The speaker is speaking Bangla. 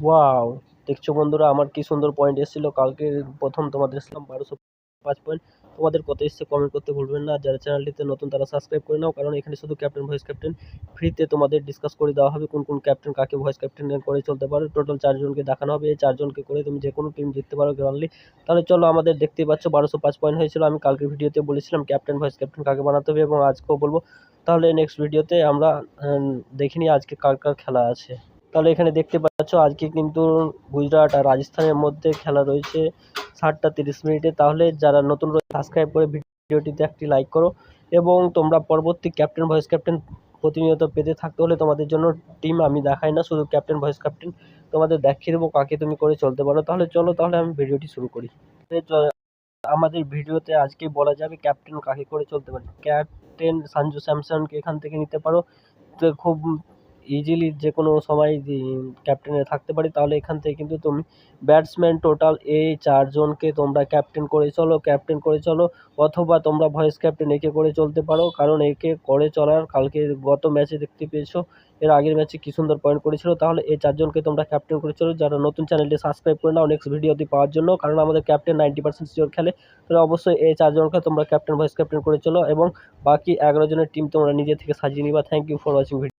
ওয়াও! দেখছো বন্ধুরা আমার কি সুন্দর পয়েন্ট এসেছিল। কালকে প্রথম তোমাদের এসেছিলাম 1205 পয়েন্ট। তোমাদের কত এসেছে কমেন্ট করতে ভুলবেন না। যারা চ্যানেলটিতে নতুন তারা সাবস্ক্রাইব করে নাও, কারণ এখানে শুধু ক্যাপ্টেন ভয়েস ক্যাপ্টেন ফ্রিতে তোমাদের ডিসকাস করে দেওয়া হবে কোন কোন ক্যাপ্টেন কাকে ভয়েস ক্যাপ্টেন করে চলতে পারো। টোটাল 4 জনকে দেখানো হবে। এই 4 জনকে করে তুমি যে কোনো টিম জিততে পারো গ্রান্ডলি। তাহলে চলো, আমাদের দেখতেই পাচ্ছ 1205 পয়েন্ট হয়েছিল। আমি কালকের ভিডিওতে বলেছিলাম ক্যাপ্টেন ভয়েস ক্যাপ্টেন কাকে বানাতে হবে, এবং আজকেও বলবো। তাহলে নেক্সট ভিডিওতে আমরা দেখে নিই আজকে কার কার খেলা আছে। তাহলে এখানে দেখতে পাচ্ছ আজকে কিন্তু গুজরাট আর রাজস্থানের মধ্যে খেলা রয়েছে 7:30 তাহলে যারা নতুন সাবস্ক্রাইব করে ভিডিওটিতে একটি লাইক করো, এবং তোমরা পরবর্তী ক্যাপ্টেন ভয়েস ক্যাপ্টেন প্রতিনিয়ত পেতে থাকতে হলে তোমাদের জন্য টিম আমি দেখাই না, শুধু ক্যাপ্টেন ভয়েস ক্যাপ্টেন তোমাদের দেখিয়ে দেবো কাকে তুমি করে চলতে পারো। তাহলে চলো, তাহলে আমি ভিডিওটি শুরু করি। আমাদের ভিডিওতে আজকে বলা যাবে ক্যাপ্টেন কাকে করে চলতে পারে। ক্যাপ্টেন সঞ্জু স্যামসনকে এখান থেকে নিতে পারো, তো খুব ইজিলি যে কোনো সময় ক্যাপ্টেনে থাকতে পারি। তাহলে এখান থেকে কিন্তু তুমি ব্যাটসম্যান টোটাল এই 4 জনকে তোমরা ক্যাপ্টেন করে চলো, অথবা তোমরা ভয়েস ক্যাপ্টেন একে করে চলতে পারো, কারণ একে করে চলার কালকে গত ম্যাচে দেখতে পেয়েছো, এর আগের ম্যাচে কি সুন্দর পয়েন্ট করেছিল। তাহলে এই 4 জনকে তোমরা ক্যাপ্টেন করে চলো। যারা নতুন চ্যানেলটি সাবস্ক্রাইব করে নাও নেক্সট ভিডিওটি পাওয়ার জন্য, কারণ আমাদের ক্যাপ্টেন 90% শিওর খেলে। তাহলে অবশ্যই এই 4 জনকে তোমরা ক্যাপ্টেন ভয়েস ক্যাপ্টেন করে চলো, এবং বাকি 11 জনের টিম তোমরা নিজে থেকে সাজিয়ে নিবা। Thank you for watching video.